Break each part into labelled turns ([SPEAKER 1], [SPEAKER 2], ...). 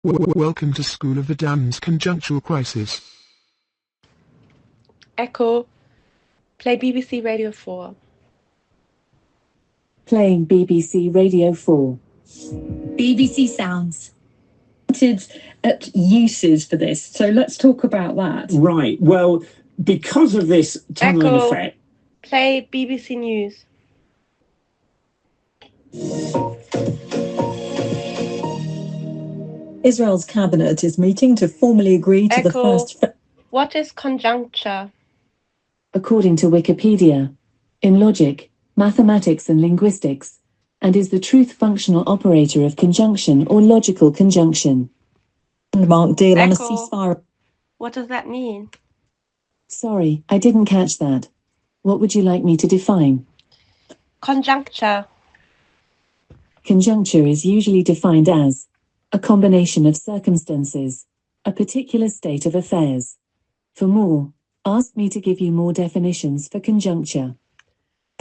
[SPEAKER 1] Welcome to School of the Damned's Conjunctural Crisis.
[SPEAKER 2] Echo, play BBC Radio 4.
[SPEAKER 3] Playing BBC Radio 4.
[SPEAKER 4] BBC Sounds. At uses for this, so let's talk about that.
[SPEAKER 5] Right, well, because of this tunneling
[SPEAKER 2] Echo,
[SPEAKER 5] effect...
[SPEAKER 2] play BBC News.
[SPEAKER 6] Israel's cabinet is meeting to formally agree to the first...
[SPEAKER 2] What is conjuncture?
[SPEAKER 3] According to Wikipedia, in logic, mathematics and linguistics, and is the truth functional operator of conjunction or logical conjunction.
[SPEAKER 6] Landmark deal on a
[SPEAKER 2] Echo,
[SPEAKER 6] ceasefire.
[SPEAKER 2] what does that mean?
[SPEAKER 3] Sorry, I didn't catch that. What would you like me to define?
[SPEAKER 2] Conjuncture.
[SPEAKER 3] Conjuncture is usually defined as a combination of circumstances, a particular state of affairs. For more, ask me to give you more definitions for conjuncture.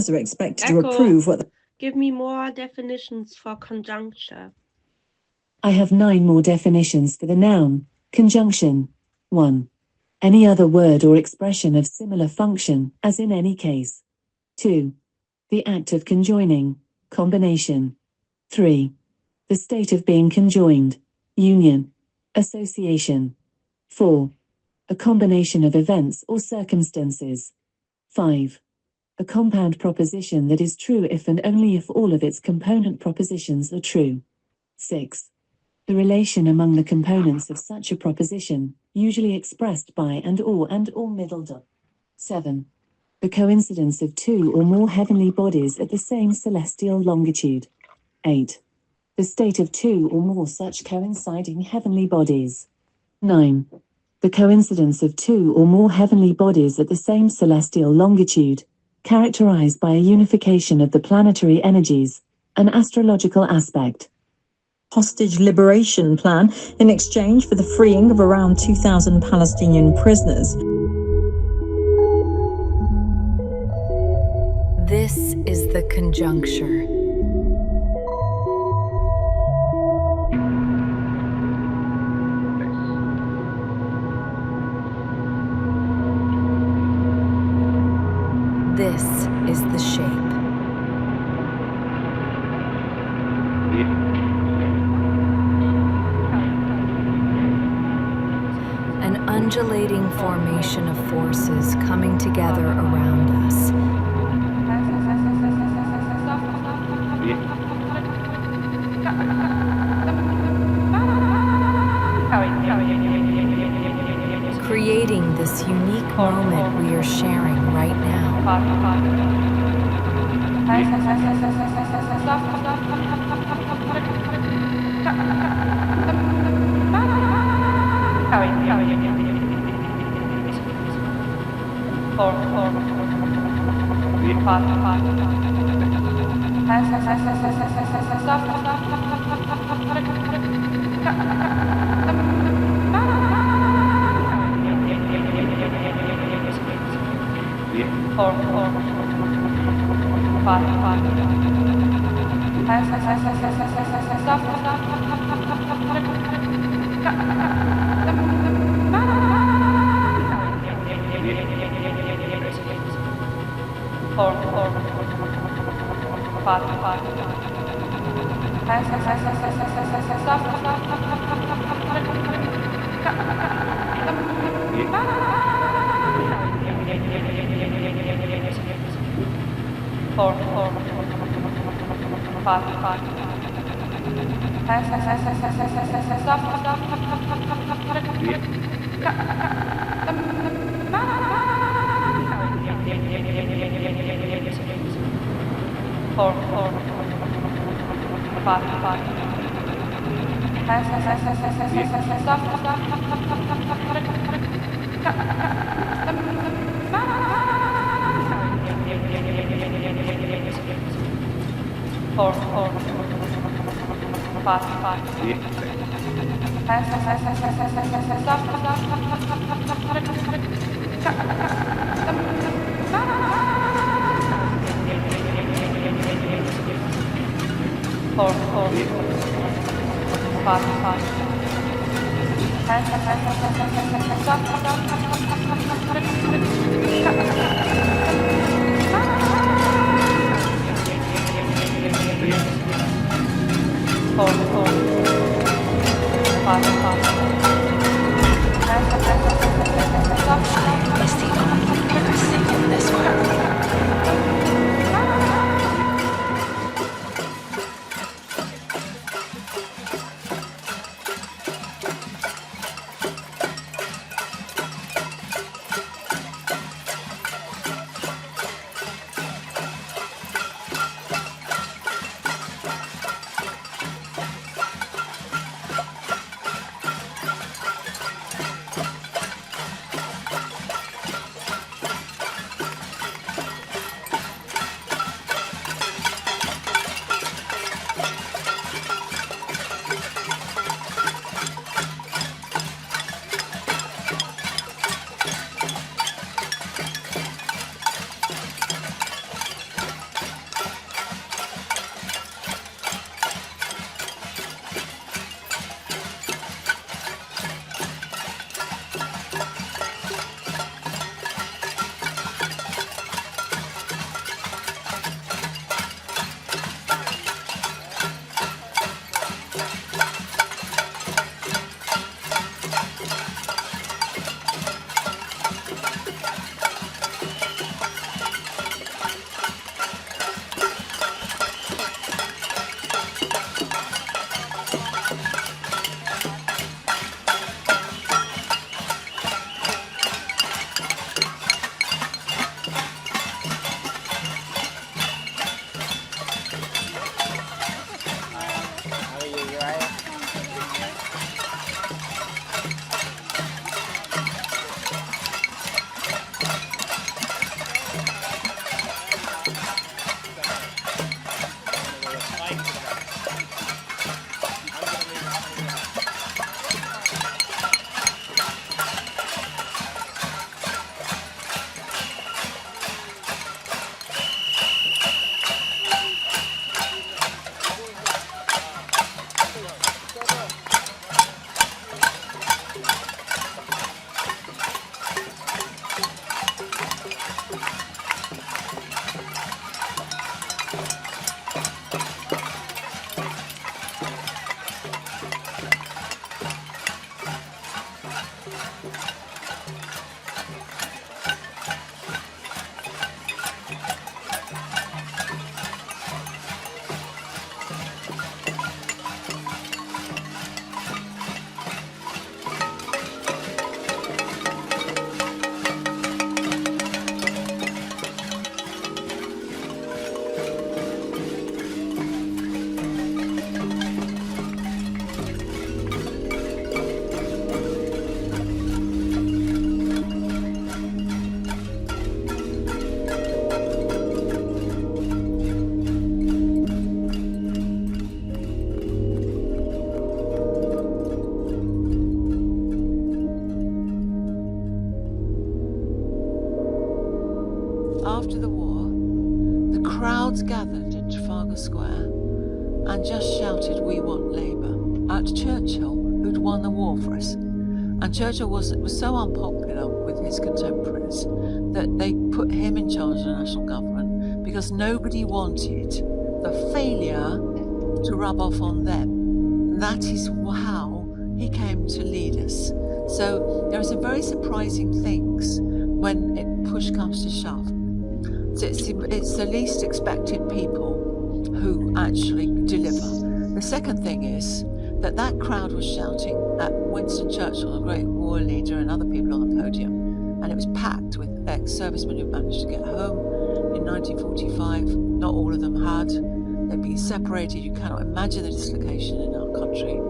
[SPEAKER 6] Are expected
[SPEAKER 2] Echo,
[SPEAKER 6] to approve what...
[SPEAKER 2] Give me more definitions for conjuncture.
[SPEAKER 3] I have 9 more definitions for the noun, conjunction. 1. Any other word or expression of similar function, as in any case. 2. The act of conjoining, combination. 3. The state of being conjoined, union, association. 4. A combination of events or circumstances. 5. A compound proposition that is true if and only if all of its component propositions are true. 6. The relation among the components of such a proposition, usually expressed by and or middle dot. 7. The coincidence of 2 or more heavenly bodies at the same celestial longitude. 8. The state of 2 or more such coinciding heavenly bodies. 9. The coincidence of 2 or more heavenly bodies at the same celestial longitude, characterized by a unification of the planetary energies, an astrological aspect.
[SPEAKER 6] Hostage liberation plan in exchange for the freeing of around 2,000 Palestinian prisoners.
[SPEAKER 7] This is the conjuncture. This is the shape. An undulating formation of forces coming together around us. Creating this unique moment we are sharing right now. Is the only pure thing in this world.
[SPEAKER 8] After the war, the crowds gathered in Trafalgar Square and just shouted, "We want Labour," at Churchill, who'd won the war for us. And Churchill was so unpopular with his contemporaries that they put him in charge of the national government because nobody wanted the failure to rub off on them. That is how he came to lead us. So there are some very surprising things when push comes to shove. So it's the least expected people who actually deliver. The second thing is that crowd was shouting at Winston Churchill, the great war leader, and other people on the podium, and it was packed with ex-servicemen who managed to get home in 1945. Not all of them had. They'd been separated. You cannot imagine the dislocation in our country.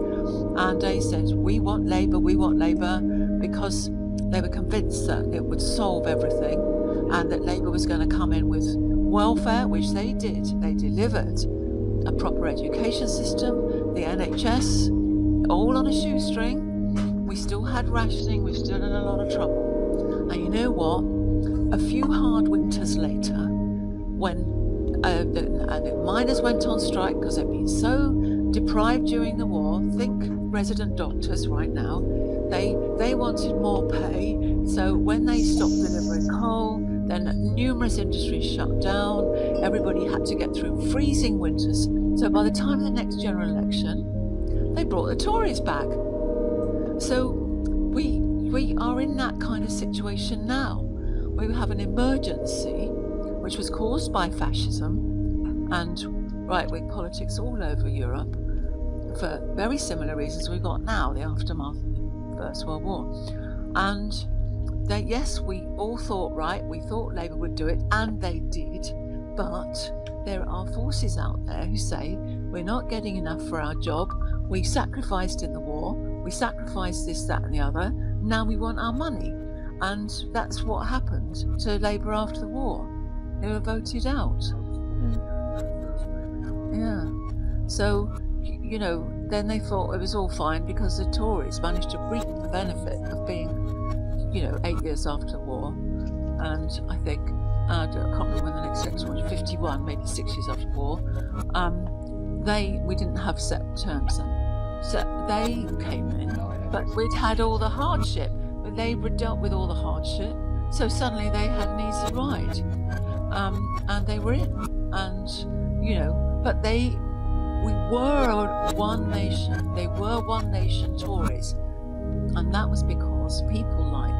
[SPEAKER 8] And they said, "We want Labour, because they were convinced that it would solve everything and that Labour was going to come in with welfare, which they did. They delivered a proper education system, the NHS, all on a shoestring. We still had rationing, we still in a lot of trouble. And you know what? A few hard winters later, when the miners went on strike because they'd been so deprived during the war, think resident doctors right now. They wanted more pay, so when they stopped delivering coal, then numerous industries shut down. Everybody had to get through freezing winters. So by the time of the next general election, they brought the Tories back. So we are in that kind of situation now. We have an emergency which was caused by fascism and right-wing politics all over Europe for very similar reasons we've got now, the aftermath of the First World War. And yes, we all thought, we thought Labour would do it, and they did, but there are forces out there who say we're not getting enough for our job, we sacrificed in the war, we sacrificed this, that and the other, now we want our money. And that's what happened to Labour after the war. They were voted out. Yeah. So, then they thought it was all fine because the Tories managed to reap the benefit of being 8 years after the war, and I think, I can't remember when the next election was, 51, maybe 6 years after the war, we didn't have set terms then. So they came in, but we'd had all the hardship. Labour dealt with all the hardship, so suddenly they had an easy ride, and they were in, and, but we were one nation. They were one nation Tories, and that was because people like,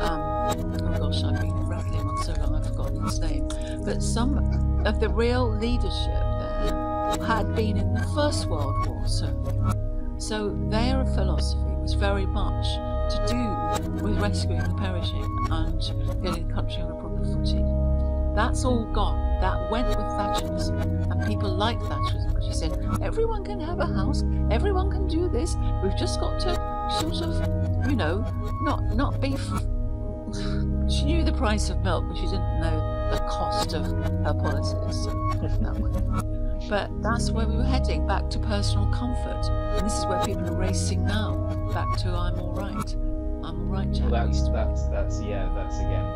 [SPEAKER 8] oh gosh, I've been rattling on so long I've forgotten his name, but some of the real leadership there had been in the First World War serving. So their philosophy was very much to do with rescuing the perishing and getting the country on a proper footing. That's all gone. That went with Thatcherism, and people like Thatcherism because she said everyone can have a house, everyone can do this. We've just got to sort of, not be. She knew the price of milk, but she didn't know the cost of her politics. That way. But that's where we were heading, back to personal comfort, and this is where people are racing now, back to I'm all right. I'm all right, Jack.
[SPEAKER 9] Well, that's again.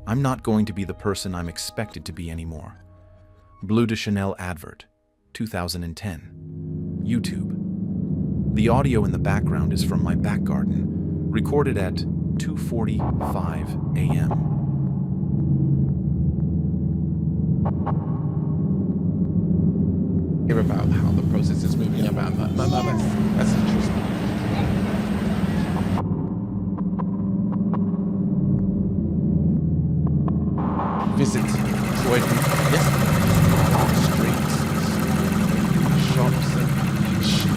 [SPEAKER 10] I'm not going to be the person I'm expected to be anymore. Bleu de Chanel advert, 2010. YouTube. The audio in the background is from my back garden, recorded at 2:45 a.m.
[SPEAKER 11] Hear about how the process is moving about. That's interesting. Visit Croydon, streets, shops,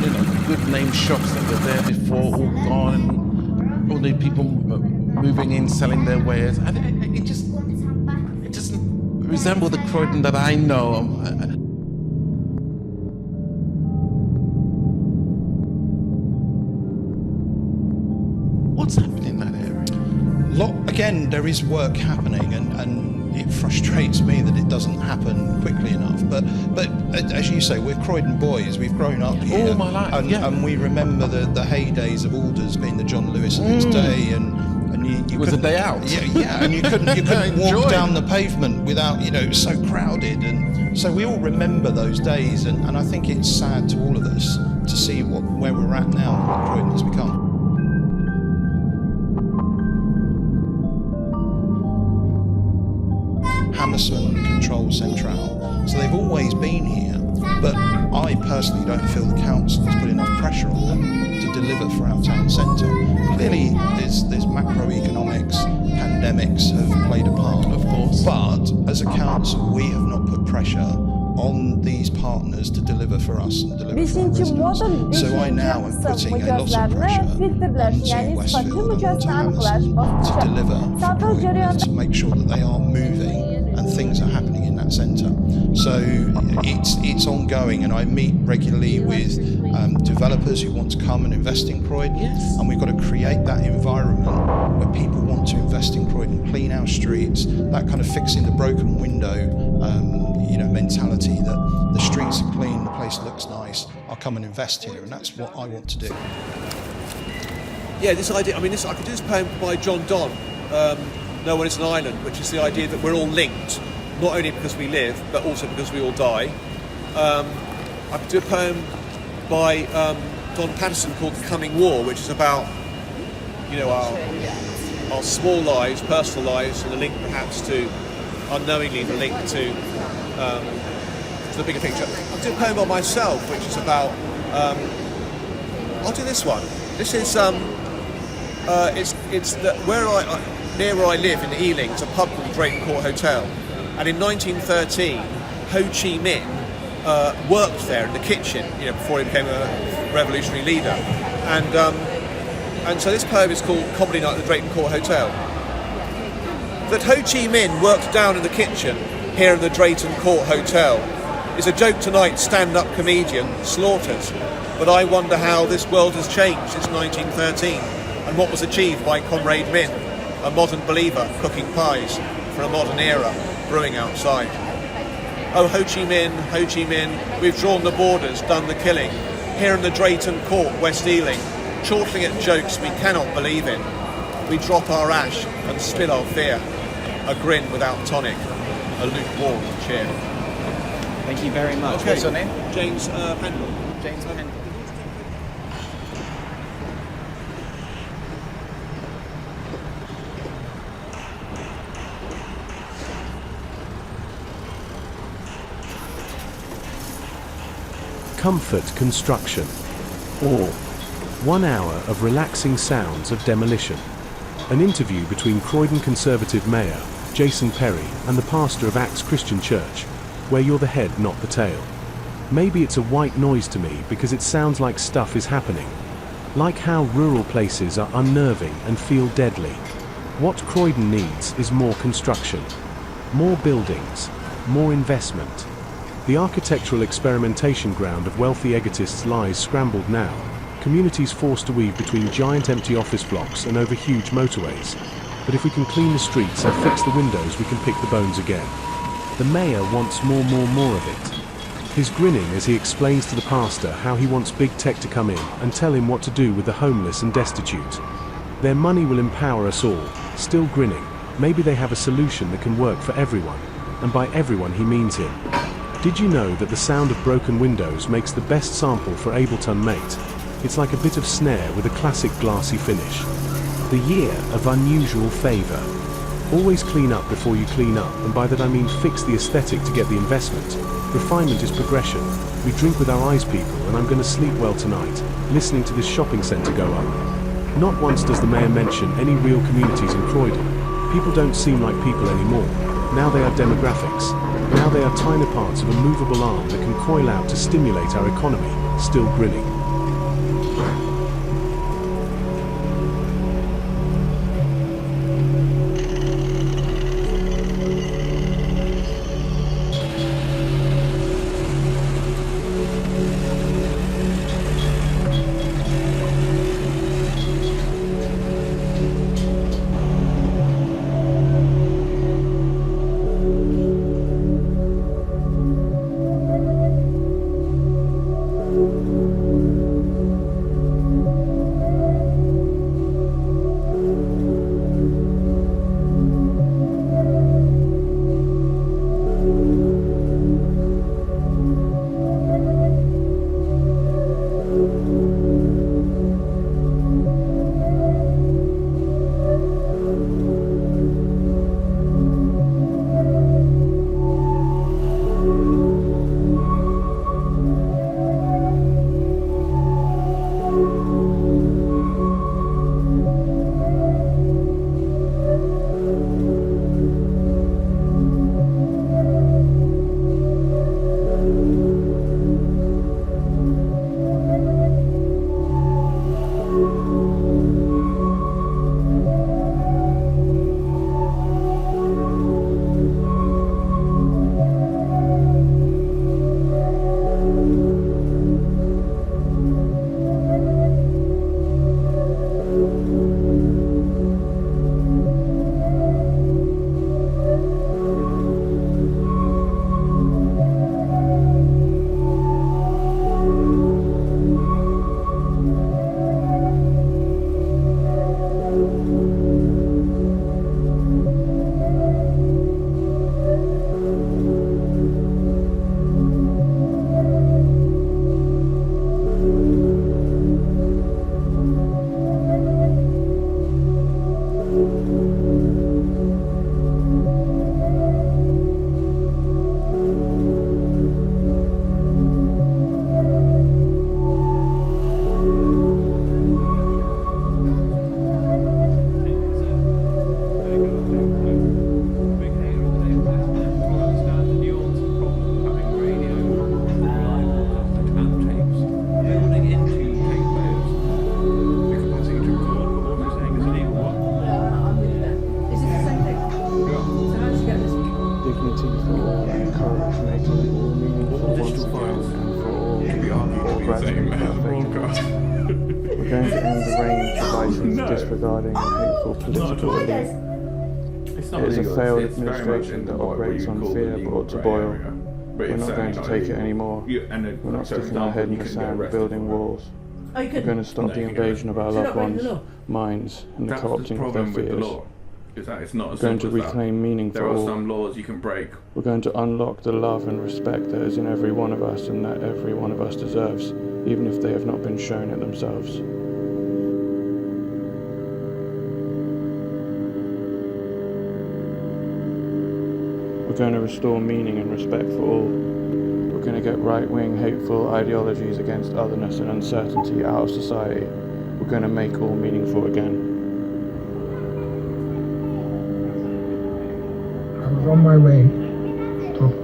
[SPEAKER 11] and good name shops that were there before, all gone, and all the people moving in, selling their wares. I think it doesn't resemble the Croydon that I know. What's happening in that area?
[SPEAKER 12] Again, there is work happening, and it frustrates me that it doesn't happen quickly enough. But as you say, we're Croydon boys. We've grown up here
[SPEAKER 11] all my life,
[SPEAKER 12] and we remember the heydays of Alders being the John Lewis of its day, and you
[SPEAKER 11] it was a day out.
[SPEAKER 12] Yeah, and you couldn't walk down the pavement without, it was so crowded, and so we all remember those days, and I think it's sad to all of us to see where we're at now and what Croydon has become. Hammerson controls Central, so they've always been here, but I personally don't feel the council has put enough pressure on them to deliver for our town centre. Clearly there's macroeconomics, pandemics have played a part,
[SPEAKER 11] of course,
[SPEAKER 12] but as a council we have not put pressure on these partners to deliver for us and deliver for our residents. So I now am putting a lot of pressure onto Westfield and onto Hammerson to deliver for Croydon and to make sure that they are moving and things are happening in that centre. So it's ongoing, and I meet regularly with developers who want to come and invest in Croydon, and we've got to create that environment where people want to invest in Croydon, clean our streets, that kind of fixing the broken window mentality that the streets are clean, the place looks nice, I'll come and invest here, and that's what I want to do.
[SPEAKER 13] Yeah, this idea. I mean, I could do this poem by John Donne. No One Is an Island, which is the idea that we're all linked, not only because we live, but also because we all die. I could do a poem by Don Patterson called The Coming War, which is about, our small lives, personal lives, and the link perhaps to, unknowingly, the link to the bigger picture. I'll do a poem by myself, which is about, I'll do this one. This is, near where I live in Ealing, it's a pub called Drayton Court Hotel. And in 1913, Ho Chi Minh worked there in the kitchen, before he became a revolutionary leader. And so this poem is called Comedy Night at the Drayton Court Hotel. That Ho Chi Minh worked down in the kitchen here in the Drayton Court Hotel is a joke tonight, stand-up comedian slaughtered. But I wonder how this world has changed since 1913 and what was achieved by Comrade Min, a modern believer cooking pies for a modern era brewing outside. Oh, Ho Chi Minh, we've drawn the borders, done the killing. Here in the Drayton Court, West Ealing, chortling at jokes we cannot believe in. We drop our ash and spill our fear. A grin without tonic, a lukewarm cheer.
[SPEAKER 14] Thank you very much.
[SPEAKER 13] Okay.
[SPEAKER 14] What's your name?
[SPEAKER 13] James Pendle.
[SPEAKER 14] James Pendle.
[SPEAKER 15] Comfort Construction, or 1 hour of relaxing sounds of demolition. An interview between Croydon Conservative Mayor Jason Perry and the pastor of Acts Christian Church, where you're the head, not the tail. Maybe it's a white noise to me because it sounds like stuff is happening. Like how rural places are unnerving and feel deadly. What Croydon needs is more construction, more buildings, more investment. The architectural experimentation ground of wealthy egotists lies scrambled now, communities forced to weave between giant empty office blocks and over huge motorways. But if we can clean the streets and fix the windows, we can pick the bones again. The mayor wants more of it. He's grinning as he explains to the pastor how he wants big tech to come in and tell him what to do with the homeless and destitute. Their money will empower us all, still grinning. Maybe they have a solution that can work for everyone, and by everyone he means him. Did you know that the sound of broken windows makes the best sample for Ableton Mate? It's like a bit of snare with a classic glassy finish. The year of unusual favour. Always clean up before you clean up, and by that I mean fix the aesthetic to get the investment. Refinement is progression. We drink with our eyes, people, and I'm going to sleep well tonight, listening to this shopping centre go up. Not once does the mayor mention any real communities in Croydon. People don't seem like people anymore. Now they are demographics. Now they are tiny parts of a movable arm that can coil out to stimulate our economy, still grinning.
[SPEAKER 16] copywriting We're going to end the range of license disregarding and hateful political elite. It is a failed administration that operates on fear brought to boil. We're not going to take it anymore. We're not sticking our head in the sand building walls. We're going to stop the invasion of our loved ones' minds and the co-opting of their fears. We're going to reclaim meaning for all. There are some laws you can break. We're going to unlock the love and respect that is in every one of us and that every one of us deserves, even if they have not been shown it themselves. We're going to restore meaning and respect for all. We're going to get right-wing, hateful ideologies against otherness and uncertainty out of society. We're going to make all meaningful again.
[SPEAKER 1] I was on my way to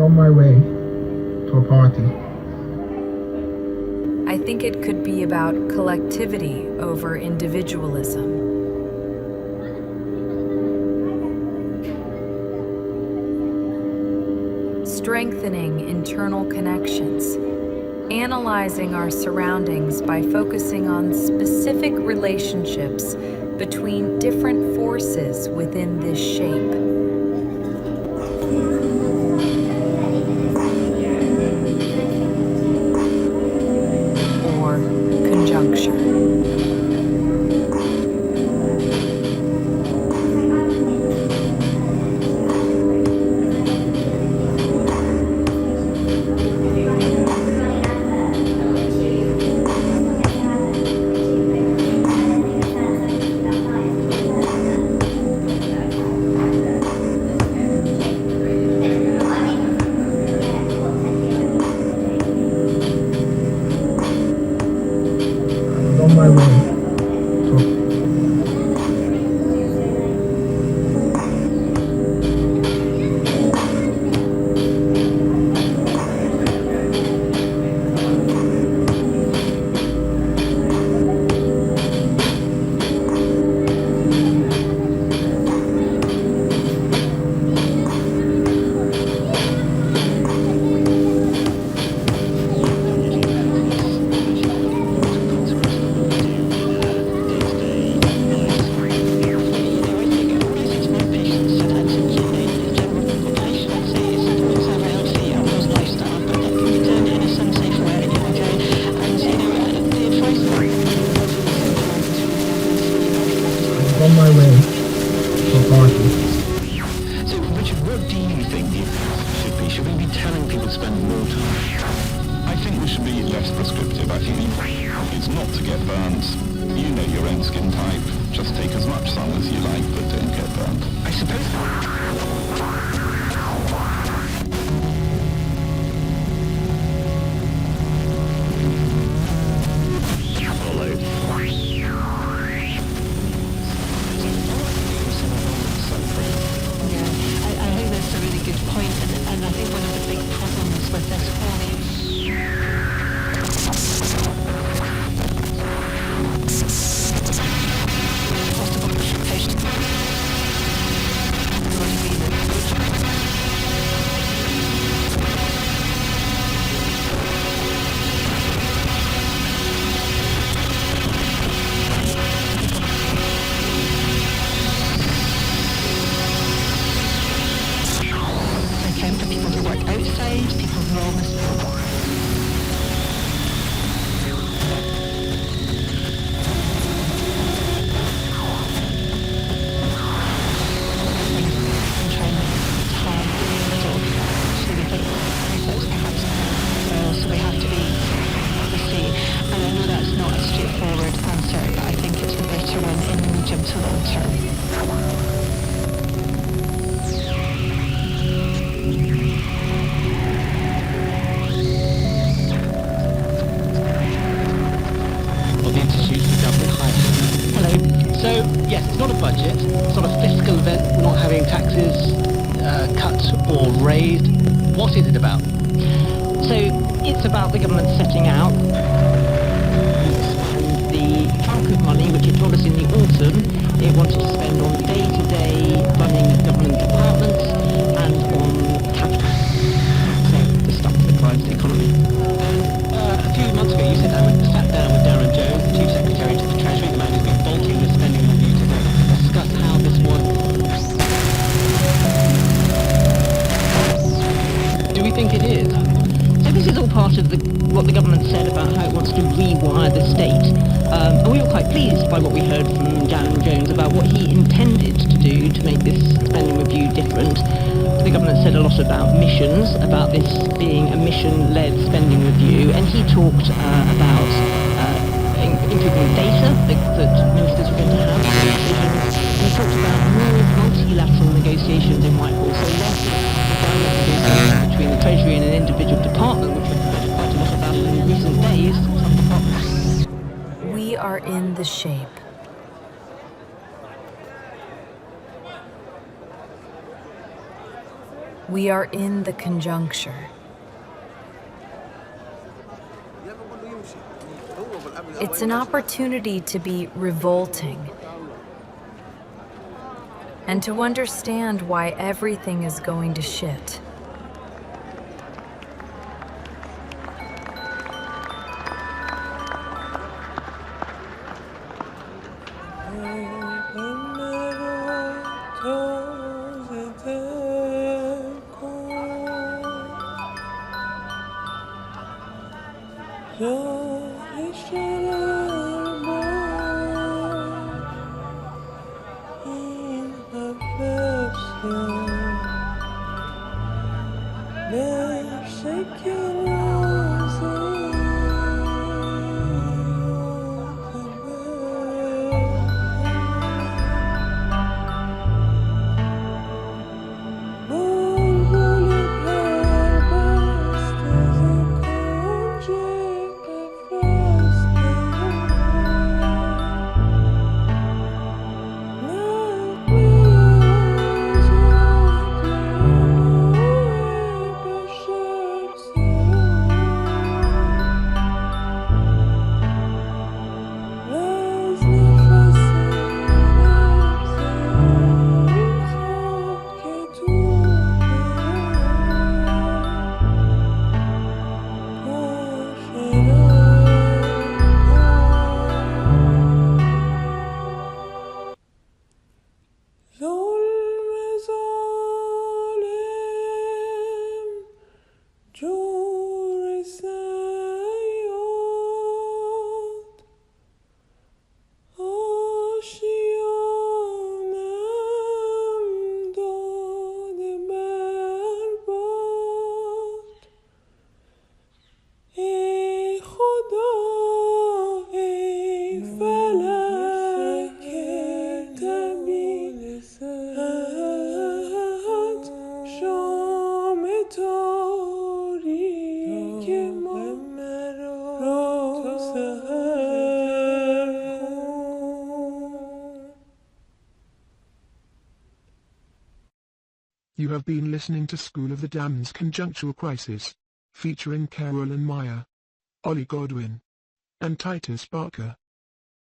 [SPEAKER 1] on my way to a party.
[SPEAKER 7] I think it could be about collectivity over individualism. Strengthening internal connections, analyzing our surroundings by focusing on specific relationships between different forces within this shape. Or conjuncture.
[SPEAKER 1] On my way to a party.
[SPEAKER 17] So, Richard, what do you think the advice should be? Should we be telling people to spend more time?
[SPEAKER 18] I think we should be less prescriptive. I think it's not to get burnt. You know your own skin type. Just take as much sun as you like, but don't get burnt.
[SPEAKER 17] I suppose.
[SPEAKER 8] Possible
[SPEAKER 19] budget, sort of fiscal event, we're not having taxes cut or raised. What is it about?
[SPEAKER 20] So it's about the government setting out the chunk of money which it told us in the autumn it wanted to spend on day-to-day running of government departments and on capital, so the stuff that drives the economy. A few months ago you sat down with Darren Jones, the Chief Secretary to the Treasury, the man who's been bolting the spending review, to discuss how this was.
[SPEAKER 19] Do we think it is?
[SPEAKER 20] So this is all part of what the government said about how it wants to rewire the state. And we were quite pleased by what we heard from Darren Jones about what he intended to do to make this spending review different. The government said a lot about missions, about this being a mission-led spending review, and he talked about improving data that ministers were going to have. And he talked about more multilateral negotiations in Whitehall, so less direct negotiations between the Treasury and an individual department, which we've heard quite a lot about in recent days. Some departments.
[SPEAKER 7] We are in the shape. We are in the conjuncture. It's an opportunity to be revolting and to understand why everything is going to shit.
[SPEAKER 1] You have been listening to School of the Damned's Conjunctural Crisis, featuring Caro Meyer, Ollie Godwin, and Titus Barker.